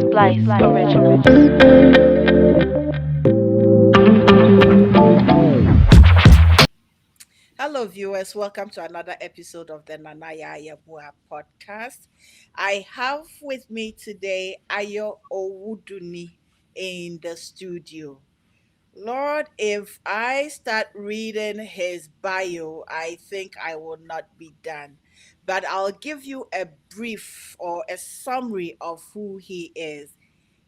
Splice Original. Hello, viewers. Welcome to another episode of the Nanaya Yabua podcast. I have with me today Ayo Owodunni in the studio. Lord, if I start reading his bio, I think I will not be done. But I'll give you a brief or a summary of who he is.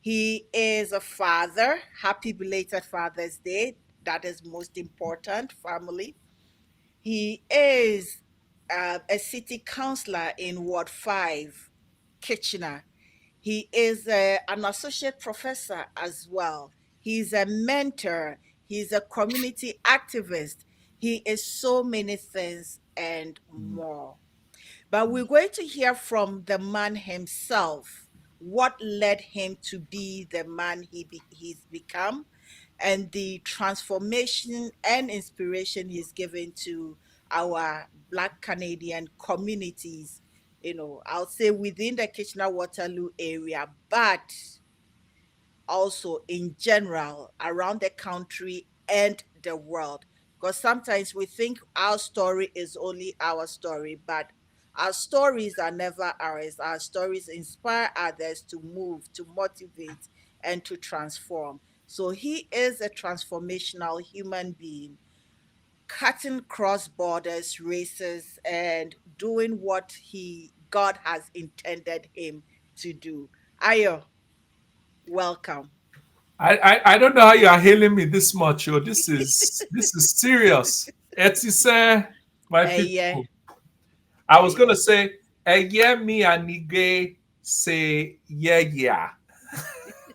He is a father. Happy belated Father's Day. That is most important, family. He is a city councillor in Ward 5, Kitchener. He is an associate professor as well. He's a mentor. He's a community activist. He is so many things and more. But we're going to hear from the man himself, what led him to be the man he's become, and the transformation and inspiration he's given to our Black Canadian communities. I'll say within the Kitchener Waterloo area, but also in general around the country and the world. Because sometimes we think our story is only our story, but our stories are never ours. Our stories inspire others to move, to motivate, and to transform. So he is a transformational human being, cutting cross borders, races, and doing what he God has intended him to do. Ayo, welcome. I don't know how you are hailing me this much, yo. This is serious. My Yeah, people. I was yeah. gonna say, yeah, me and Nige say yeah.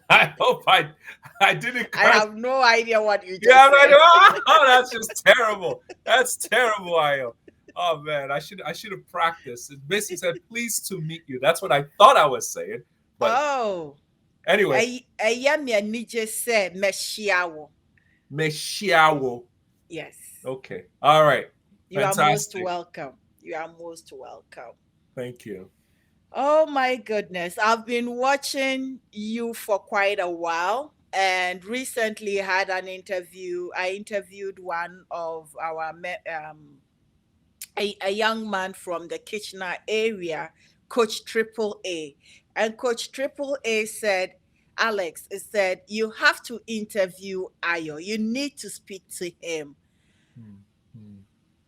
I hope I didn't I curse. have no idea what you Yeah, just I'm like, said. oh, that's just terrible. That's terrible, Ayo. Oh man, I should have practiced. It basically said, pleased to meet you. That's what I thought I was saying. But Oh, anyway, I me and Nije said Meshiawo. Meshiawo. Yes, Okay. All right. you are most Fantastic. welcome. You are most welcome. Thank you. Oh my goodness, I've been watching you for quite a while, and recently had an interview. I interviewed one of a young man from the Kitchener area, Coach Triple A. And Coach Triple A said, Alex, it said, you have to interview Ayo. You need to speak to him. Hmm, hmm.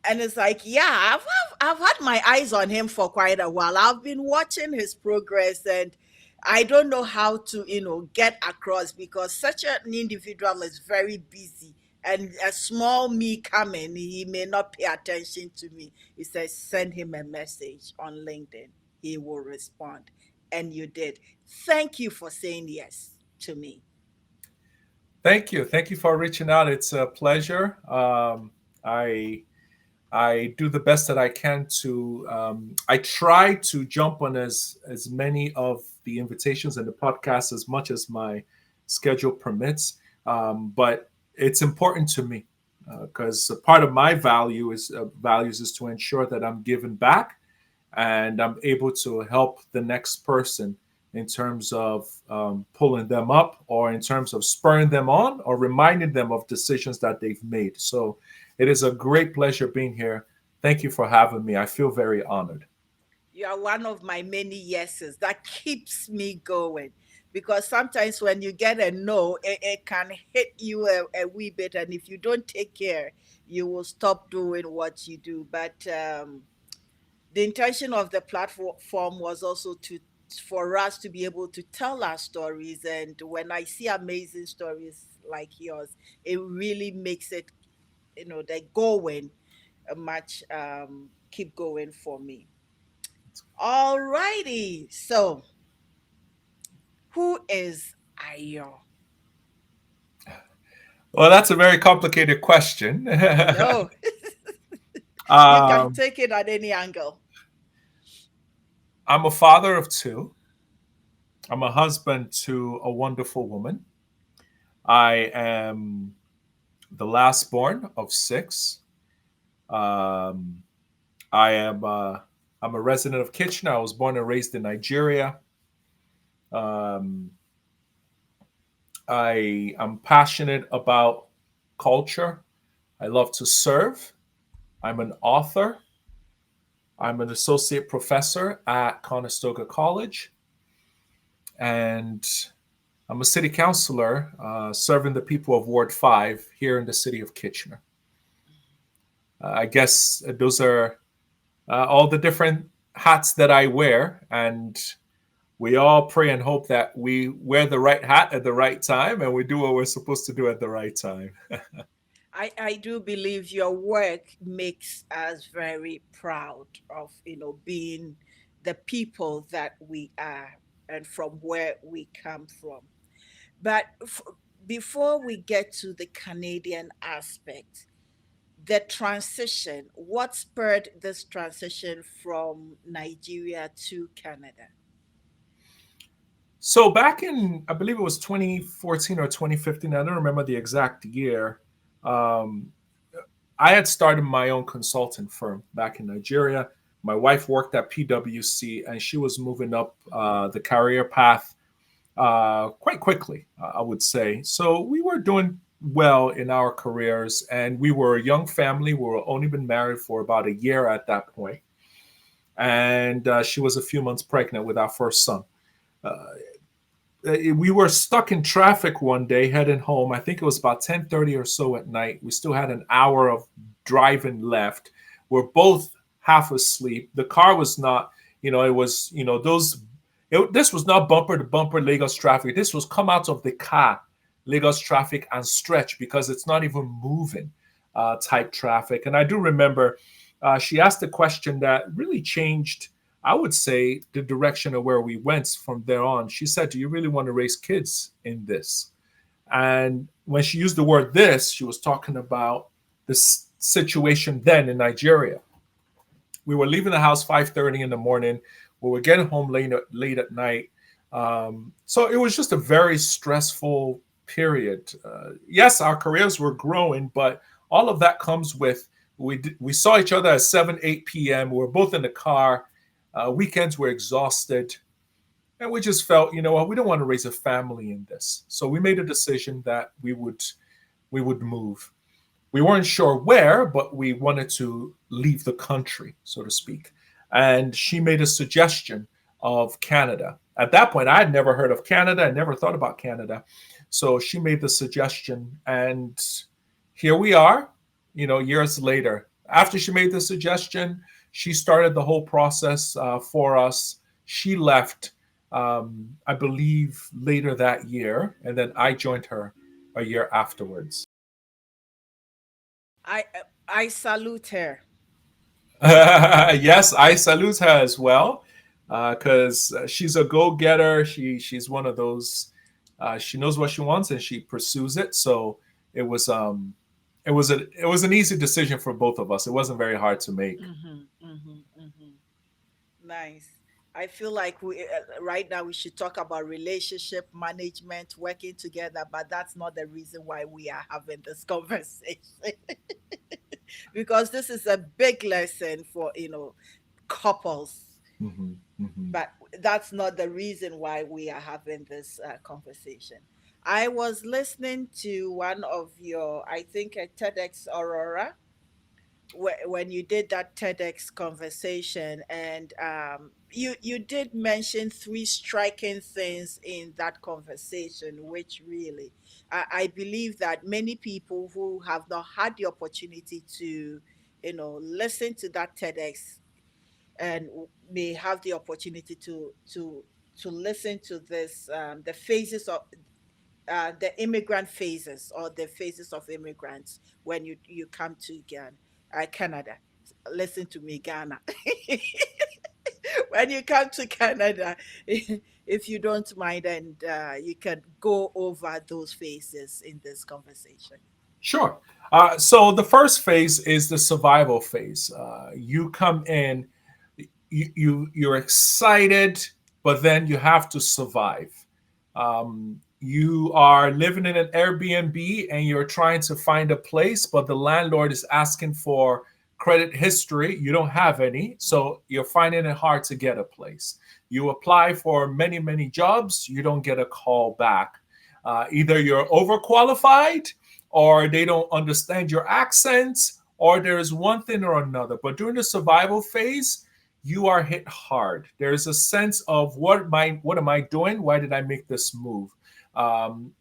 And it's like, yeah, I've had my eyes on him for quite a while. I've been watching his progress, and I don't know how to, get across because such an individual is very busy. And a small me coming, he may not pay attention to me. He says, send him a message on LinkedIn. He will respond. And you did. Thank you for saying yes to me. Thank you. Thank you for reaching out. It's a pleasure. I I do the best that I can to. I try to jump on as many of the invitations and the podcasts as much as my schedule permits. But it's important to me because part of my values is to ensure that I'm giving back and I'm able to help the next person in terms of pulling them up or in terms of spurring them on or reminding them of decisions that they've made. So it is a great pleasure being here. Thank you for having me. I feel very honored. You are one of my many yeses that keeps me going. Because sometimes when you get a no, it can hit you a wee bit. And if you don't take care, you will stop doing what you do. But the intention of the platform was also to for us to be able to tell our stories. And when I see amazing stories like yours, it really makes it, the going much keep going for me. All righty. So, who is Ayo? Well, that's a very complicated question. No, you can um, take it at any angle. I'm a father of two. I'm a husband to a wonderful woman. I am the last born of six. Um, I am. I'm a resident of Kitchener. I was born and raised in Nigeria. Um, I am passionate about culture. I love to serve. I'm an author. I'm an associate professor at Conestoga College. And I'm a city councillor serving the people of Ward 5 here in the city of Kitchener. I guess those are all the different hats that I wear. And we all pray and hope that we wear the right hat at the right time and we do what we're supposed to do at the right time. I do believe your work makes us very proud of, being the people that we are and from where we come from. But before we get to the Canadian aspect, the transition, what spurred this transition from Nigeria to Canada? So back in, I believe it was 2014 or 2015, I don't remember the exact year. Um, I had started my own consulting firm back in Nigeria. My wife worked at PwC, and she was moving up the career path quite quickly, I would say. So we were doing well in our careers, and we were a young family. We were only been married for about a year at that point, and she was a few months pregnant with our first son. Uh, we were stuck in traffic one day heading home. I think it was about 10:30 or so at night. We still had an hour of driving left. We're both half asleep. The car was not, it was, this was not bumper to bumper Lagos traffic. This was come out of the car Lagos traffic and stretch because it's not even moving type traffic. And I do remember she asked a question that really changed, I would say, the direction of where we went from there on. She said, "Do you really want to raise kids in this?" And when she used the word "this," she was talking about this situation then in Nigeria. We were leaving the house 5:30 in the morning. We were getting home late at night. So it was just a very stressful period. Yes, our careers were growing, but all of that comes with we saw each other at 7, 8 p.m. We were both in the car. Weekends were exhausted. And we just felt, you know what, we don't want to raise a family in this. So we made a decision that we would move. We weren't sure where, but we wanted to leave the country, so to speak. And she made a suggestion of Canada. At that point, I had never heard of Canada. I never thought about Canada. So she made the suggestion, and here we are, years later. After she made the suggestion, she started the whole process for us. She left, I believe, later that year, and then I joined her a year afterwards. I I salute her. Yes, I salute her as well because she's a go-getter. She's one of those. She knows what she wants and she pursues it. So it was it was an easy decision for both of us. It wasn't very hard to make. Nice. I feel like right now we should talk about relationship management, working together, but that's not the reason why we are having this conversation. Because this is a big lesson for, couples, Hmm. Hmm. but that's not the reason why we are having this conversation. I was listening to one of your, I think, a TEDx Aurora, when you did that TEDx conversation, and you did mention three striking things in that conversation, which really, I believe that many people who have not had the opportunity to, listen to that TEDx and may have the opportunity to listen to this, the phases of the immigrant phases, or the phases of immigrants when you come to Canada. Listen to me, Ghana. When you come to Canada, if you don't mind, and you can go over those phases in this conversation. Sure. So the first phase is the survival phase. You come in, you're excited, but then you have to survive. You are living in an Airbnb and you're trying to find a place, but the landlord is asking for credit history, you don't have any, Mm. so you're finding it hard to get a place. You apply for many, many jobs, you don't get a call back. Either you're overqualified, or they don't understand your accents, or there is one thing or another. But during the survival phase, you are hit hard. There's a sense of what am I doing? Why did I make this move?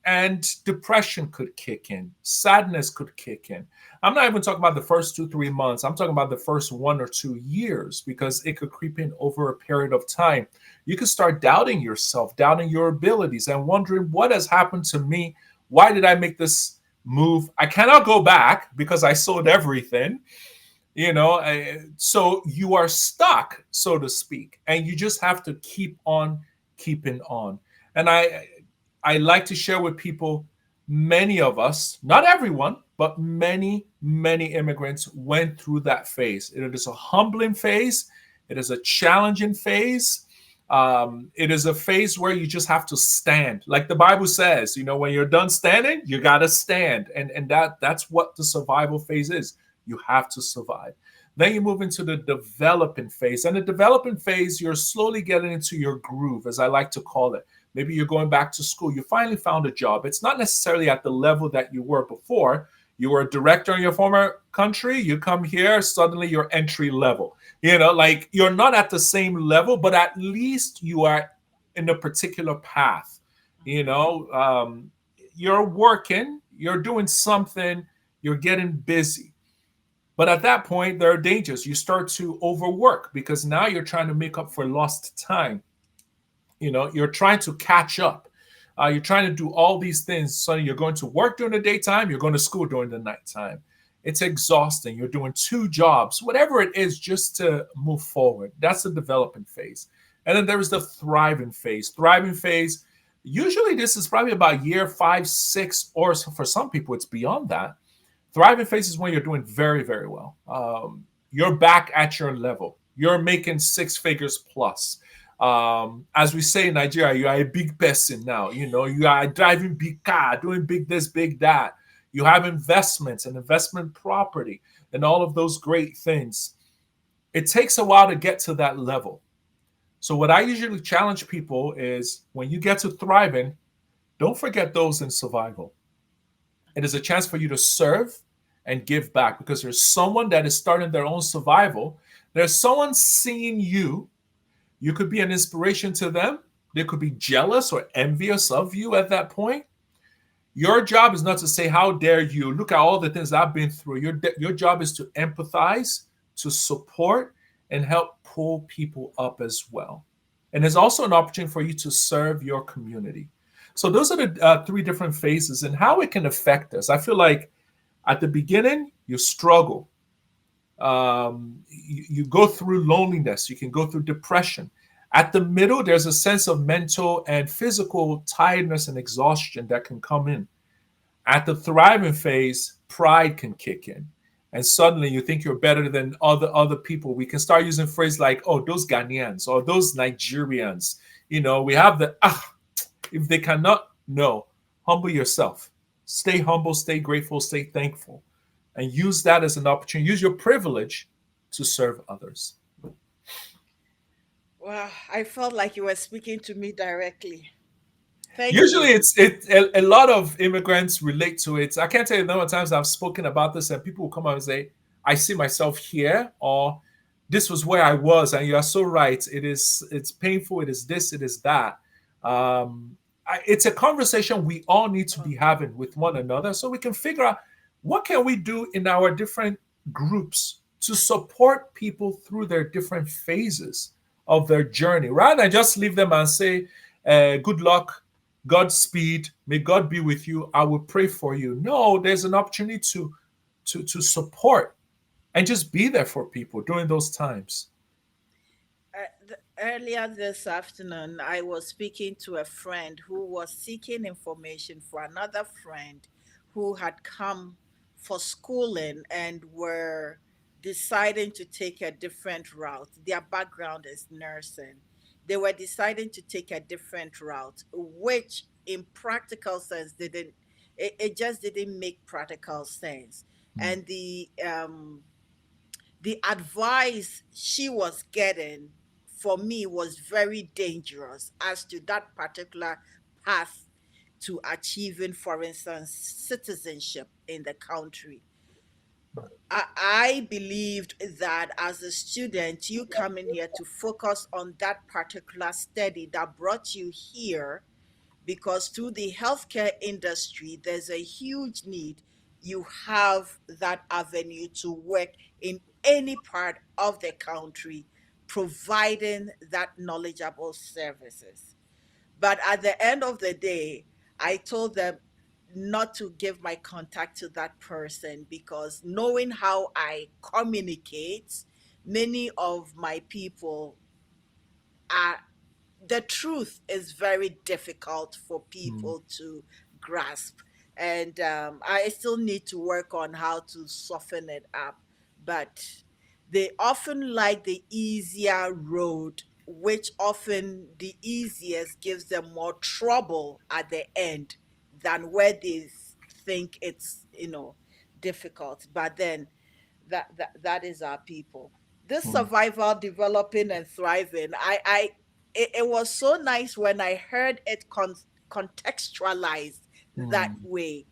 And depression could kick in, sadness could kick in. I'm not even talking about the first 2, 3 months. I'm talking about the first 1 or 2 years, because it could creep in over a period of time. You could start doubting yourself, doubting your abilities, and wondering what has happened to me. Why did I make this move? I cannot go back because I sold everything. So you are stuck, so to speak, and you just have to keep on keeping on. And I like to share with people, many of us, not everyone, but many, many immigrants went through that phase. It is a humbling phase. It is a challenging phase. It is a phase where you just have to stand. Like the Bible says, when you're done standing, you got to stand. And that's what the survival phase is. You have to survive. Then you move into the developing phase. And the developing phase, you're slowly getting into your groove, as I like to call it. Maybe you're going back to school. You finally found a job. It's not necessarily at the level that you were before. You were a director in your former country. You come here, suddenly you're entry level. Like you're not at the same level, but at least you are in a particular path. You know, um, you're working, you're doing something, you're getting busy. But at that point, there are dangers. You start to overwork because now you're trying to make up for lost time. You're trying to catch up. You're trying to do all these things. So you're going to work during the daytime, you're going to school during the nighttime. It's exhausting. You're doing 2 jobs, whatever it is, just to move forward. That's the developing phase. And then there is the thriving phase. Thriving phase, usually this is probably about year 5, 6, or for some people, it's beyond that. Thriving phase is when you're doing very, very well. You're back at your level. You're making 6 figures plus. As we say in Nigeria, you are a big person now. You are driving big car, doing big this, big that. You have investments and investment property and all of those great things. It takes a while to get to that level. So, what I usually challenge people is, when you get to thriving, don't forget those in survival. It is a chance for you to serve and give back, because there's someone that is starting their own survival. There's someone seeing you. You could be an inspiration to them. They could be jealous or envious of you at that point. Your job is not to say, how dare you? Look at all the things I've been through. Your job is to empathize, to support, and help pull people up as well. And there's also an opportunity for you to serve your community. So those are the 3 different phases and how it can affect us. I feel like at the beginning, you struggle. You go through loneliness. You can go through depression. At the middle, there's a sense of mental and physical tiredness and exhaustion that can come in. At the thriving phase, pride can kick in. And suddenly you think you're better than other people. We can start using phrases like, oh, those Ghanaians or those Nigerians. We have if they cannot, no, humble yourself. Stay humble, stay grateful, stay thankful, and use that as an opportunity. Use your privilege to serve others. Well, I felt like you were speaking to me directly. Thank Usually, you. a lot of immigrants relate to it. I can't tell you the number of times I've spoken about this, and people will come out and say, "I see myself here," or "This was where I was," and you are so right. It's painful. It is this. It is that. It's a conversation we all need to be having with one another, so we can figure out what can we do in our different groups to support people through their different phases of their journey, rather than just leave them and say, "Good luck." Godspeed. May God be with you. I will pray for you. No, there's an opportunity to support and just be there for people during those times. Earlier this afternoon, I was speaking to a friend who was seeking information for another friend who had come for schooling and were deciding to take a different route. Their background is nursing. They were deciding to take a different route, which in practical sense didn't, it just didn't make practical sense. Mm, And the advice she was getting for me was very dangerous as to that particular path to achieving, for instance, citizenship in the country. I believed that as a student, you come in here to focus on that particular study that brought you here, because through the healthcare industry, there's a huge need. You have that avenue to work in any part of the country, providing that knowledgeable services. But at the end of the day, I told them not to give my contact to that person, because knowing how I communicate, many of my people are, the truth is very difficult for Mm, people to grasp. And I still need to work on how to soften it up. But they often like the easier road, which often the easiest gives them more trouble at the end than where they think it's, difficult. But then that is our people. This mm, survival, developing, and thriving. It was so nice when I heard it contextualized that mm, way,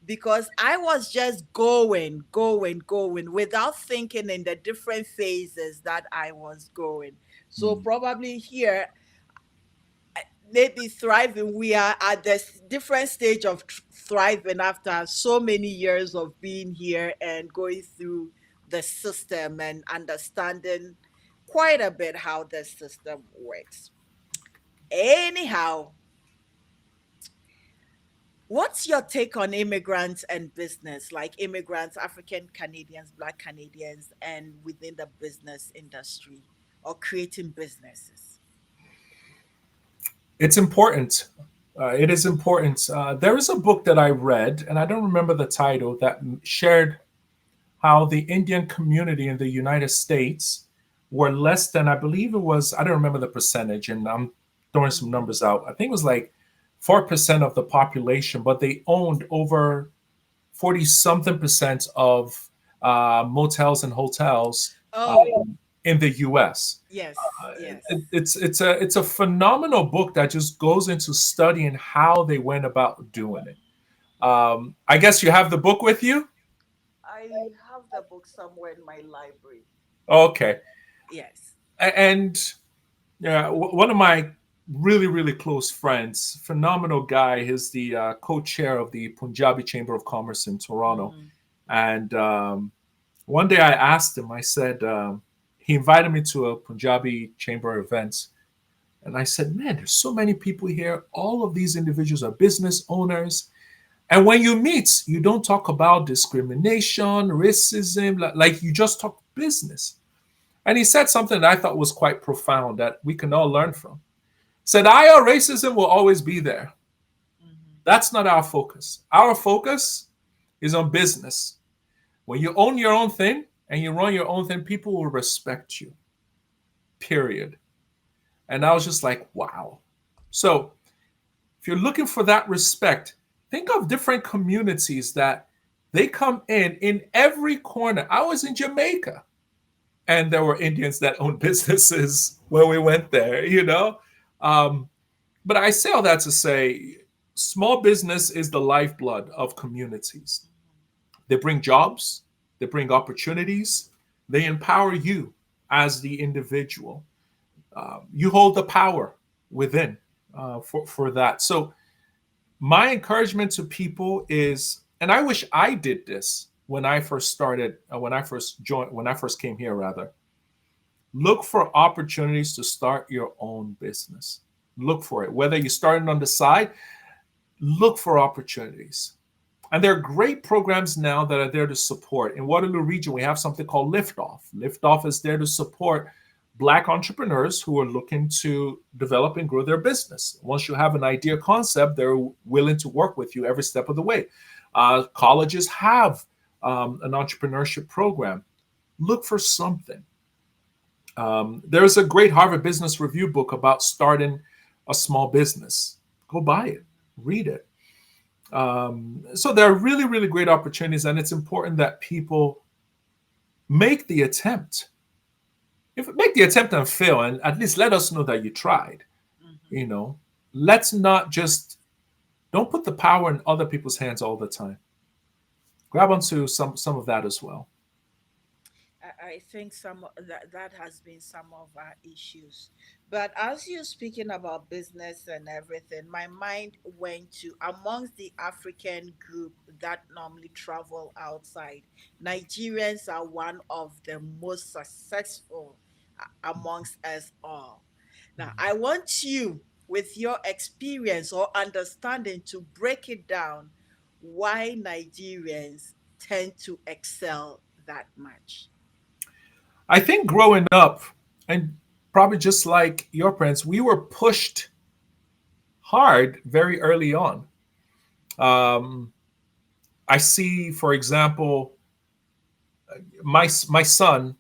because I was just going without thinking in the different phases that I was going. So mm. probably here, maybe thriving, we are at this different stage of thriving after so many years of being here and going through the system and understanding quite a bit how the system works. Anyhow, what's your take on immigrants and business, like immigrants, African Canadians, Black Canadians, and within the business industry or creating businesses? It's important. It is important. There is a book that I read, and I don't remember the title, that shared how the Indian community in the United States were less than, I believe it was, I don't remember the percentage, and I'm throwing some Mhm. numbers out. I think it was like 4% of the population, but they owned over 40 something percent of motels and hotels Oh, in the US. yes, yes. It's a phenomenal book that just goes into studying how they went about doing it. I guess you have the book with you. I have the book somewhere in my library. Okay, Yes. and one of my really close friends, phenomenal guy, is the co-chair of the Punjabi Chamber of Commerce in Toronto. Hmm. And one day I asked him, I said, he invited me to a Punjabi Chamber event. And I said, man, there's so many people here. All of these individuals are business owners. And when you meet, you don't talk about discrimination, racism, like you just talk business. And he said something that I thought was quite profound that we can all learn from. He said, IR racism will always be there. Hmm. That's not our focus. Our focus is on business. When you own your own thing and you run your own thing, people will respect you, period. And I was just like, wow. So if you're looking for that respect, think of different communities that they come in every corner. I was in Jamaica and there were Indians that owned businesses when we went there. Um, but I say all that to say small business is the lifeblood of communities. They bring jobs, they bring opportunities, they empower you as the individual. You hold the power within for that. So, my encouragement to people is, and I wish I did this when I first started, when I first joined, when I first came here, rather, look for opportunities to start your own business. Look for it. Whether you're starting on the side, look for opportunities. And there are great programs now that are there to support. In Waterloo Region, we have something called Liftoff. Liftoff is there to support Black entrepreneurs who are looking to develop and grow their business. Once you have an idea concept, they're willing to work with you every step of the way. Colleges have an entrepreneurship program. Look for something. There's a great Harvard Business Review book about starting a small business. Go buy it, read it. So there are really great opportunities, and it's important that people make the attempt. If make the attempt and fail, and at least let us know that you tried. Mhm. You know, let's not just don't put the power in other people's hands all the time. Grab onto some of that as well. I think that has been some of our issues. But as you're speaking about business and everything, my mind went to amongst the African group that normally travel outside. Nigerians are one of the most successful amongst us all. Now, I want you, with your experience or understanding, to break it down why Nigerians tend to excel that much. I think growing up, and probably just like your parents, we were pushed hard very early on. Um, I see, for example, my son.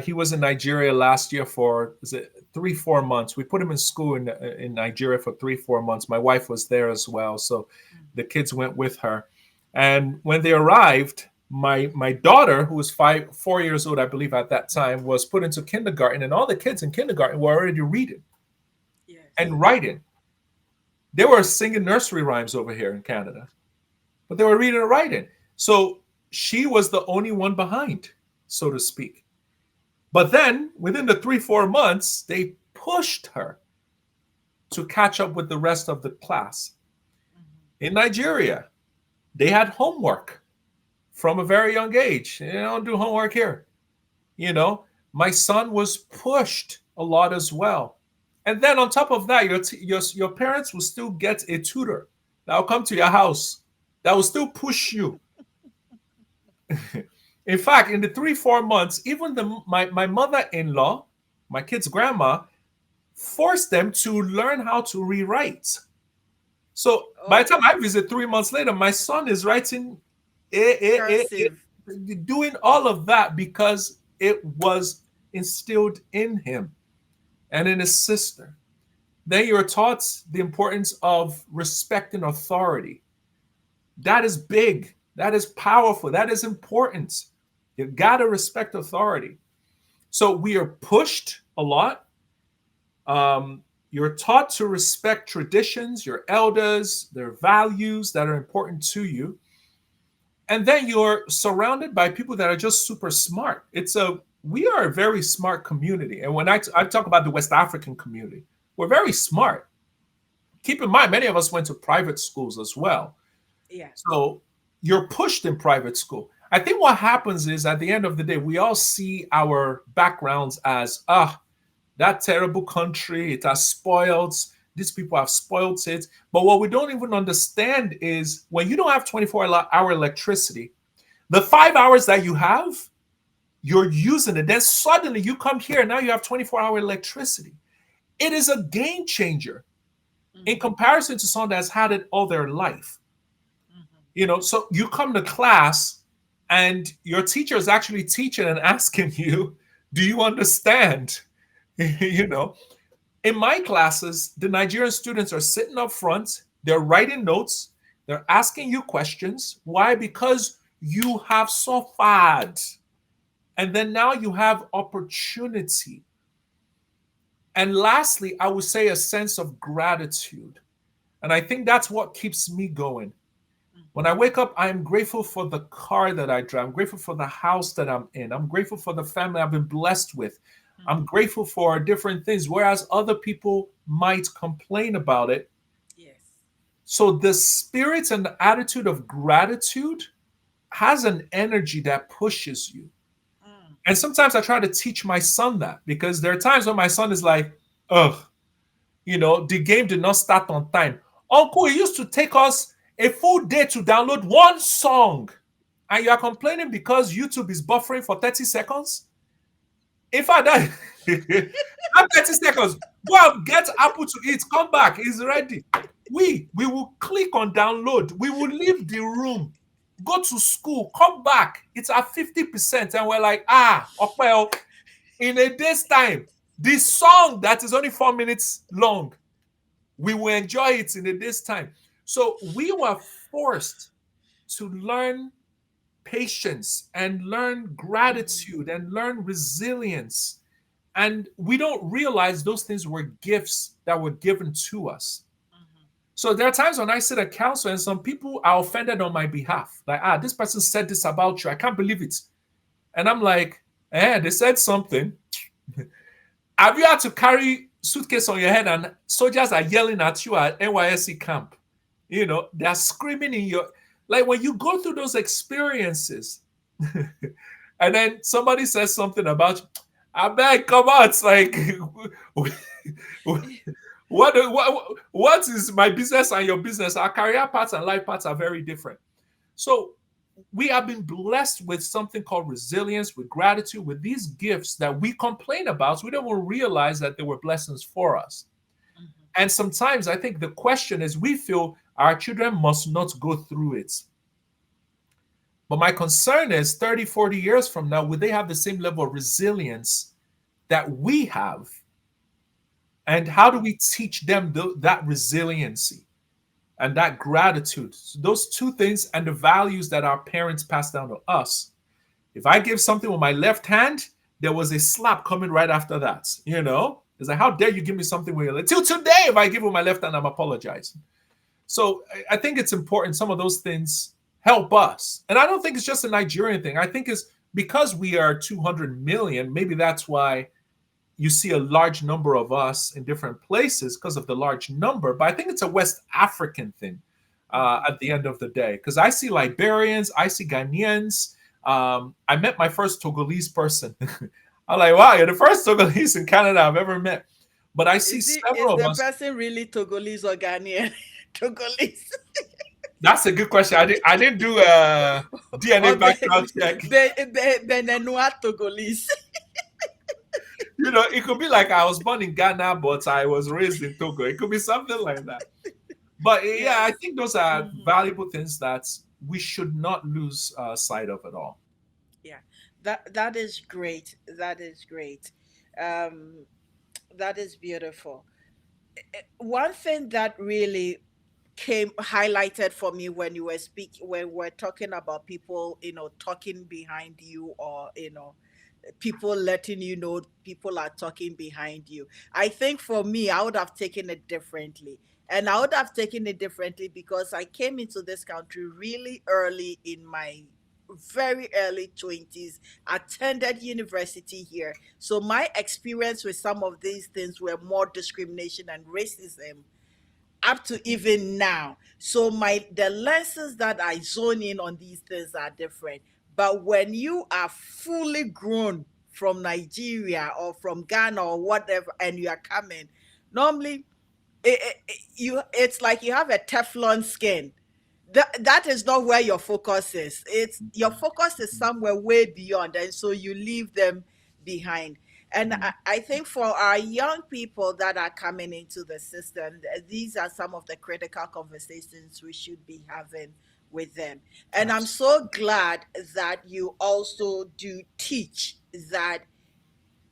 He was in Nigeria last year for is it 3 4 months. We put him in school in Nigeria for 3 4 months. My wife was there as well, so the kids went with her. And when they arrived, my daughter, who was 4 years old, I believe at that time, was put into kindergarten, and all the kids in kindergarten were already reading Yes. and writing. They were singing nursery rhymes over here in Canada, but they were reading and writing. So she was the only one behind, so to speak. But then within the 3 4 months, they pushed her to catch up with the rest of the class. Mhm. In Nigeria, they had homework from a very young age. You don't do homework here. You know, my son was pushed a lot as well. And then on top of that, your parents will still get a tutor that will come to your house that will still push you. In fact, in the 3 4 months, even my mother-in-law, my kid's grandma, forced them to learn how to rewrite. So by the Oh, time I visit 3 months later, my son is writing, eh, eh, eh, cursive. doing all of that because it was instilled in him and in his sister. Then you're taught the importance of respecting authority. That is big. That is powerful. That is important. You gotta respect authority. So we are pushed a lot. You're taught to respect traditions, your elders, their values that are important to you. And then you're surrounded by people that are just super smart. We are a very smart community. And when I talk about the West African community, we're very smart. Keep in mind, many of us went to private schools as well. Yeah. So you're pushed in private school. I think what happens is at the end of the day, we all see our backgrounds as, that terrible country, it has spoiled, these people have spoiled it. But what we don't even understand is when you don't have 24-hour electricity, the 5 hours that you have, you're using it. Then suddenly you come here and now you have 24-hour electricity. It is a game changer in Mhm. comparison to someone that's had it all their life. Mhm. So you come to class and your teacher is actually teaching and asking you, do you understand? you know, in my classes, the Nigerian students are sitting up front, they're writing notes, they're asking you questions. Why? Because you have suffered. And then now you have opportunity. And lastly, I would say a sense of gratitude. And I think that's what keeps me going. When Mhm. I wake up, I'm grateful for the car that I drive. I'm grateful for the house that I'm in. I'm grateful for the family I've been blessed with. I'm Mhm. grateful for different things, whereas other people might complain about it. Yes. So the spirit and the attitude of gratitude has an energy that pushes you. Mm. And sometimes I try to teach my son that because there are times when my son is like, ugh, the game did not start on time. Uncle, it used to take us a full day to download one song, and you are complaining because YouTube is buffering for 30 seconds? In fact, that 30 seconds, go and get Apple to eat, come back, it's ready. We will click on download, we will leave the room, go to school, come back, it's at 50%, and we're like, well, in a day's time, the song that is only 4 minutes long, we will enjoy it in a day's time. So we were forced to learn patience and learn gratitude and learn resilience. And we don't realize those things were gifts that were given to us. Mhm. So there are times when I sit at council and some people are offended on my behalf. Like, this person said this about you. I can't believe it. And I'm like, they said something. Have you had to carry suitcase on your head and soldiers are yelling at you at NYSC camp? They're screaming in your, like when you go through those experiences and then somebody says something about you, I beg, come on. It's like, what is my business and your business? Our career paths and life paths are very different. So we have been blessed with something called resilience, with gratitude, with these gifts that we complain about. So we don't even realize that they were blessings for us. Mhm. And sometimes I think the question is we feel our children must not go through it. But my concern is 30, 40 years from now, will they have the same level of resilience that we have? And how do we teach them that resiliency and that gratitude? So those two things and the values that our parents passed down to us. If I give something with my left hand, there was a slap coming right after that. It's like, how dare you give me something with your left? Till today, if I give with my left hand, I'm apologizing. So I think it's important. Some of those things help us. And I don't think it's just a Nigerian thing. I think it's because we are 200 million. Maybe that's why you see a large number of us in different places because of the large number. But I think it's a West African thing at the end of the day. Because I see Liberians, I see Ghanaians. I met my first Togolese person. I'm like, wow, you're the first Togolese in Canada I've ever met. But I see Is several of the us. person really Togolese or Ghanaian? Togolese. That's a good question. I didn't do a DNA Or background check. Benenua Togolese. It could be like I was born in Ghana, but I was raised in Togo. It could be something like that. But yeah, I Yes. think those are Mhm. valuable things that we should not lose sight of at all. Yeah. That is great. That is great. Um, that is beautiful. One thing that really came highlighted for me when you were speaking, when we're talking about people, talking behind you, or people letting you know people are talking behind you. I think for me, I would have taken it differently. And I would have taken it differently because I came into this country really early in my very early 20s, attended university here. So my experience with some of these things were more discrimination and racism up to even now. So the lenses that I zone in on these things are different. But when you are fully grown from Nigeria or from Ghana or whatever, and you are coming, normally it's like you have a Teflon skin. That is not where your focus is. It's your focus is somewhere way beyond, and so you leave them behind. And I think for our young people that are coming into the system, these are some of the critical conversations we should be having with them. And I'm Absolutely. so glad that you also do teach that.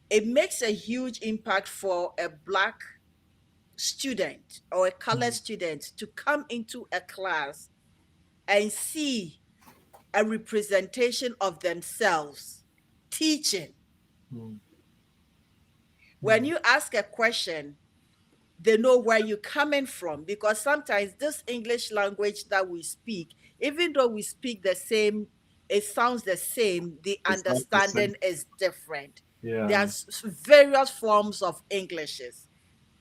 It makes a huge impact for a Black student or a colored student to come into a class and see a representation of themselves teaching. Mm, When mm, you ask a question, they know where you're coming from, because sometimes this English language that we speak, even though we speak the same, it sounds the same, the it's not the same. understanding is different. Yeah. There's various forms of Englishes.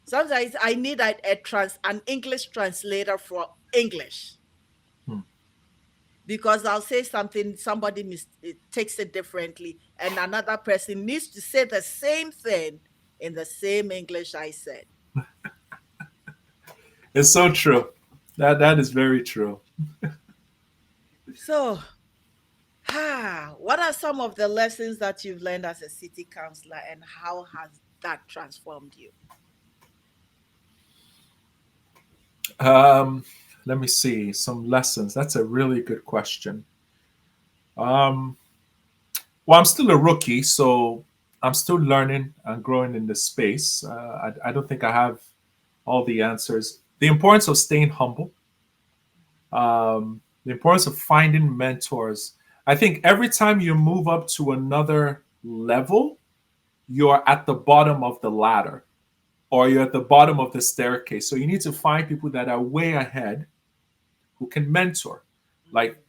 Sometimes I need an English translator for English, Hmm. because I'll say something, somebody takes it differently, and another person needs to say the same thing in the same English I said. It's so true. That is very true. So, what are some of the lessons that you've learned as a city councillor, and how has that transformed you? Um, Let me see some lessons. That's a really good question. Um, well, I'm still a rookie, so I'm still learning and growing in the space. I don't think I have all the answers. The importance of staying humble, the importance of finding mentors. I think every time you move up to another level, you're at the bottom of the ladder or you're at the bottom of the staircase. So you need to find people that are way ahead who can mentor. Like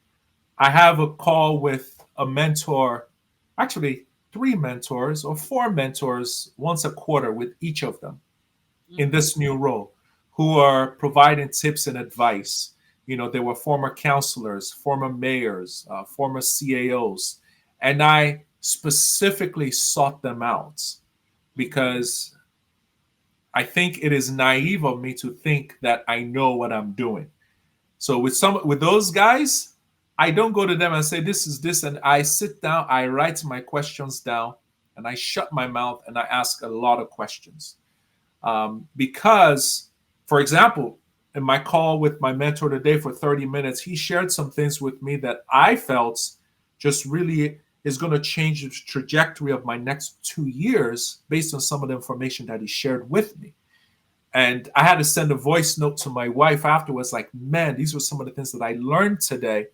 I have a call with a mentor, actually three mentors or four mentors once a quarter with each of them in this new role who are providing tips and advice. You know, they were former counselors, former mayors, former CAOs. And I specifically sought them out because I think it is naive of me to think that I know what I'm doing. So with those guys, I don't go to them and say this is this, and I sit down, I write my questions down, and I shut my mouth and I ask a lot of questions. Because, for example, in my call with my mentor today for 30 minutes, he shared some things with me that I felt just really is going to change the trajectory of my next 2 years based on some of the information that he shared with me. And I had to send a voice note to my wife afterwards, like, man, these were some of the things that I learned today.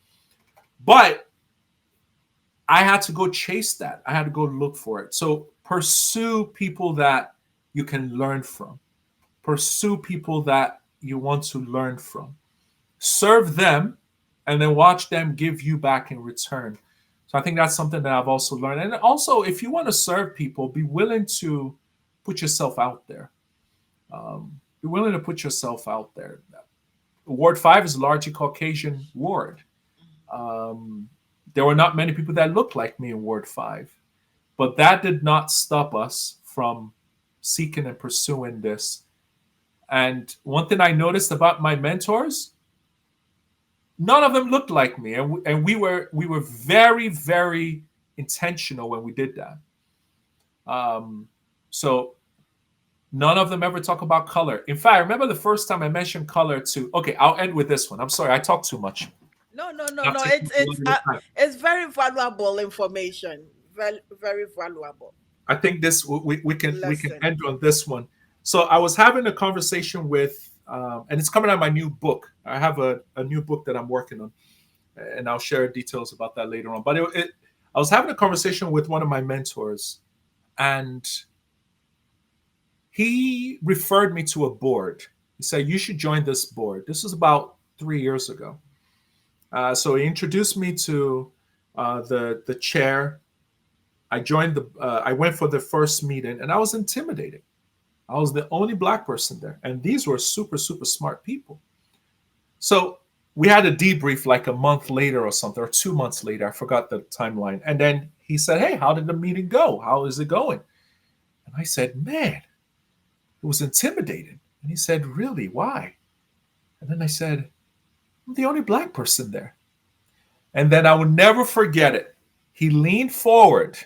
But I had to go chase that. I had to go look for it. So pursue people that you can learn from. Pursue people that you want to learn from. Serve them and then watch them give you back in return. So I think that's something that I've also learned. And also, if you want to serve people, be willing to put yourself out there. Be willing to put yourself out there. Ward 5 is a largely Caucasian ward. There were not many people that looked like me in Ward 5. But that did not stop us from seeking and pursuing this. And one thing I noticed about my mentors, none of them looked like me. And we were very, very intentional when we did that. So none of them ever talk about color. In fact, I remember the first time I mentioned color to, okay, I'll end with this one. I'm sorry, I talk too much. No, no, no, Not no. taking too long of your time. It's very valuable information. Very, very valuable. I think this we can Lesson. end on this one. So I was having a conversation with, and it's coming out of my new book. I have a new book that I'm working on, and I'll share details about that later on. But I was having a conversation with one of my mentors, and he referred me to a board. He said, "You should join this board." This was about 3 years ago. So he introduced me to the chair. I joined I went for the first meeting, and I was intimidated. I was the only Black person there, and these were super, super smart people. So we had a debrief like a month later or something, or 2 months later. I forgot the timeline. And then he said, "Hey, how did the meeting go? How is it going?" And I said, "Man, it was intimidating." And he said, "Really? Why?" And then I said, "I'm the only Black person there." And then I will never forget it. He leaned forward.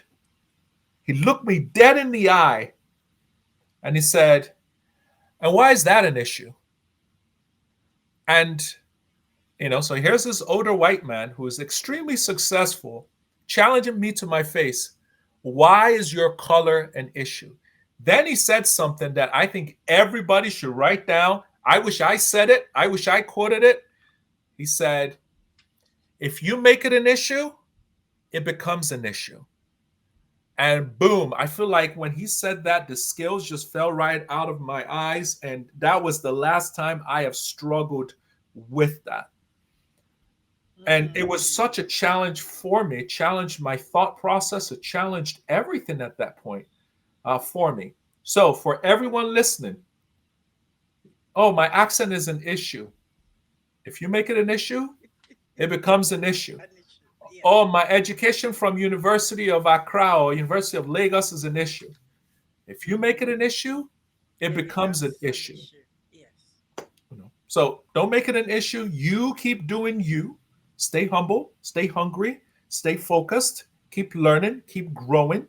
He looked me dead in the eye. And he said, "And why is that an issue?" And, so here's this older white man who is extremely successful, challenging me to my face. "Why is your color an issue?" Then he said something that I think everybody should write down. I wish I said it. I wish I quoted it. He said, "If you make it an issue, it becomes an issue." And boom, I feel like when he said that, the scales just fell right out of my eyes. And that was the last time I have struggled with that. And it was such a challenge for me. It challenged my thought process. It challenged everything at that point for me. So for everyone listening, oh, my accent is an issue. If you make it an issue, it becomes an issue. Yeah. Oh, my education from University of Accra or University of Lagos is an issue. If you make it an issue, it becomes an issue. Yes. So don't make it an issue. You keep doing you. Stay humble, stay hungry, stay focused, keep learning, keep growing.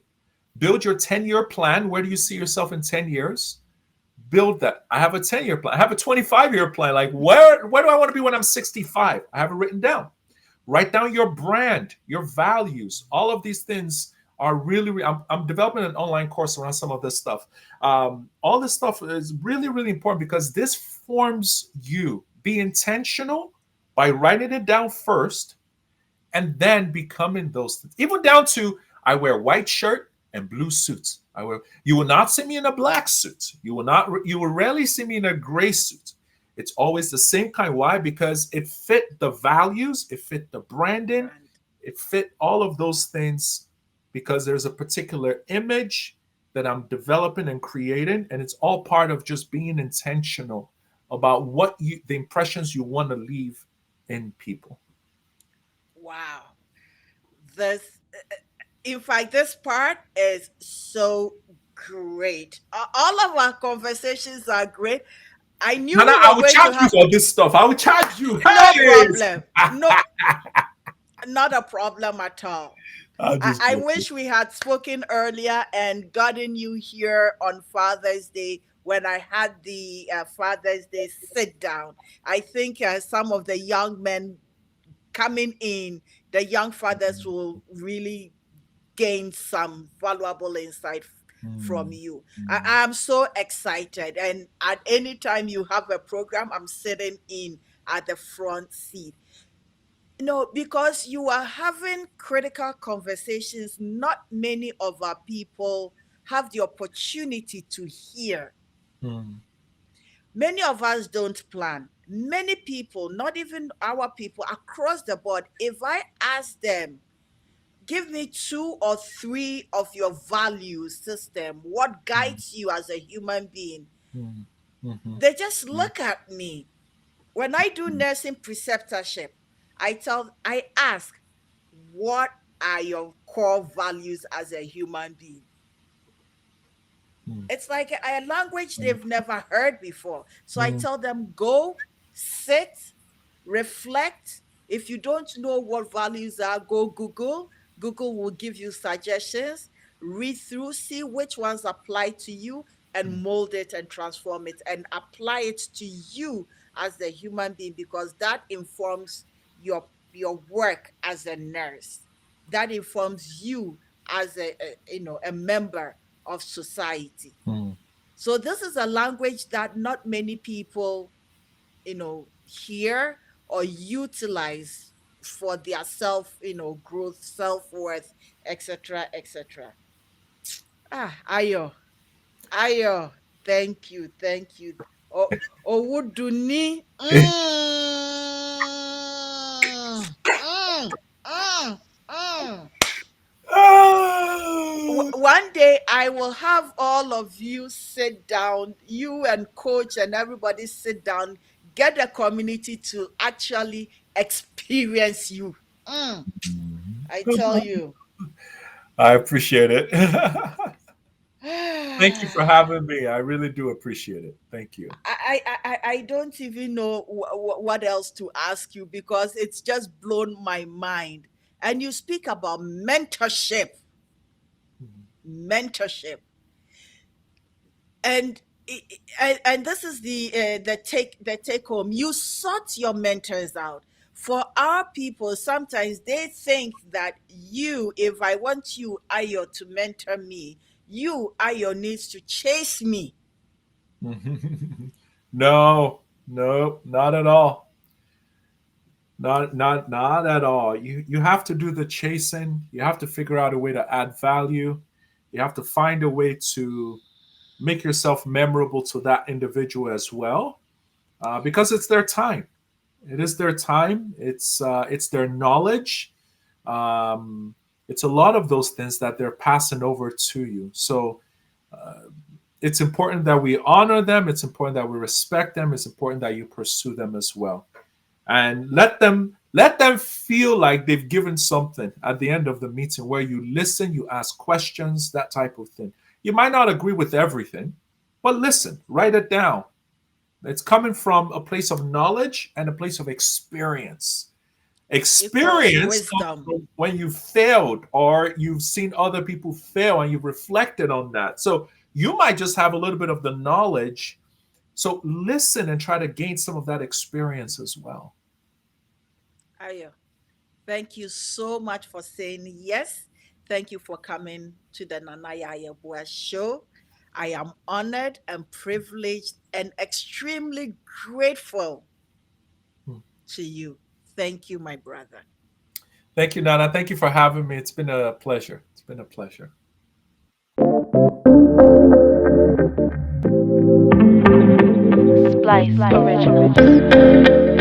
Build your 10-year plan. Where do you see yourself in 10 years? Build that. I have a 10-year plan. I have a 25-year plan. Like, where do I want to be when I'm 65? I have it written down. Write down your brand, your values. All of these things are really, I'm developing an online course around some of this stuff. All this stuff is really, really important because this forms you. Be intentional by writing it down first and then becoming those things. Even down to I wear white shirt and blue suits. You will not see me in a black suit. You will rarely see me in a gray suit. It's always the same kind. Why? Because it fit the values, it fit the branding, Brand. it fit all of those things because there's a particular image that I'm developing and creating, and it's all part of just being intentional about the impressions you want to leave in people. Wow. This, in fact, this part is so great. All of our conversations are great. I knew Nana, we I were would going to charge you have for this stuff. I would charge you. no Hey, problem. No, not a problem at all. I'm just I joking. wish we had spoken earlier and gotten you here on Father's Day when I had the Father's Day sit down. I think some of the young men coming in, the young fathers will really gain some valuable insight from Mm, you. mm, I'm so excited. And at any time you have a program, I'm sitting in at the front seat. No, because you are having critical conversations, not many of our people have the opportunity to hear. mm, Many of us don't plan. Many people, not even our people, across the board, if I ask them, give me two or three of your value system, what mm, guides you as a human being, mm, mhm, they just mm, look at me. When I do nursing preceptorship, I ask, what are your core values as a human being? mm, It's like a language they've never heard before. So I mm, tell them, go, sit, reflect. If you don't know what values are, go Google. Google will give you suggestions. Read through, see which ones apply to you, and mm, mold it and transform it and apply it to you as a human being, because that informs your work as a nurse. That informs you as a member of society. mm, So this is a language that not many people, hear or utilize for their self, growth, self-worth, etc., etc. Ayo, Ayo, thank you. Oh, Owodunni. Mm. Mm. Ah! One day I will have all of you sit down, you and coach and everybody sit down, get the community to actually experience you. I tell you. I appreciate it. Thank you for I, having me. I really do appreciate it. Thank you. I don't even know what else to ask you, because it's just blown my mind. And you speak about mentorship. Mentorship. And and this is the take home. You sought your mentors out. For our people, sometimes they think that you, if I want you, Ayo, to mentor me, you, Ayo, needs to chase me. No, no, not at all. Not at all. You have to do the chasing. You have to figure out a way to add value. You have to find a way to make yourself memorable to that individual as well, because it's their time. It is their time. It's their knowledge. Um, it's a lot of those things that they're passing over to you. So it's important that we honor them. It's important that we respect them. It's important that you pursue them as well, and let them feel like they've given something at the end of the meeting, where you listen, you ask questions, that type of thing. You might not agree with everything, but listen, write it down. It's coming from a place of knowledge and a place of experience. Equals Experience comes wisdom. from when you failed or you've seen other people fail and you've reflected on that. So you might just have a little bit of the knowledge. So listen and try to gain some of that experience as well. Ayo, thank you so much for saying yes. Thank you for coming to the Nanaya Ayabua show. I am honored and privileged and extremely grateful Hmm. to you. Thank you, my brother. Thank you, Nana. Thank you for having me. It's been a pleasure. It's been a pleasure. Splice Original.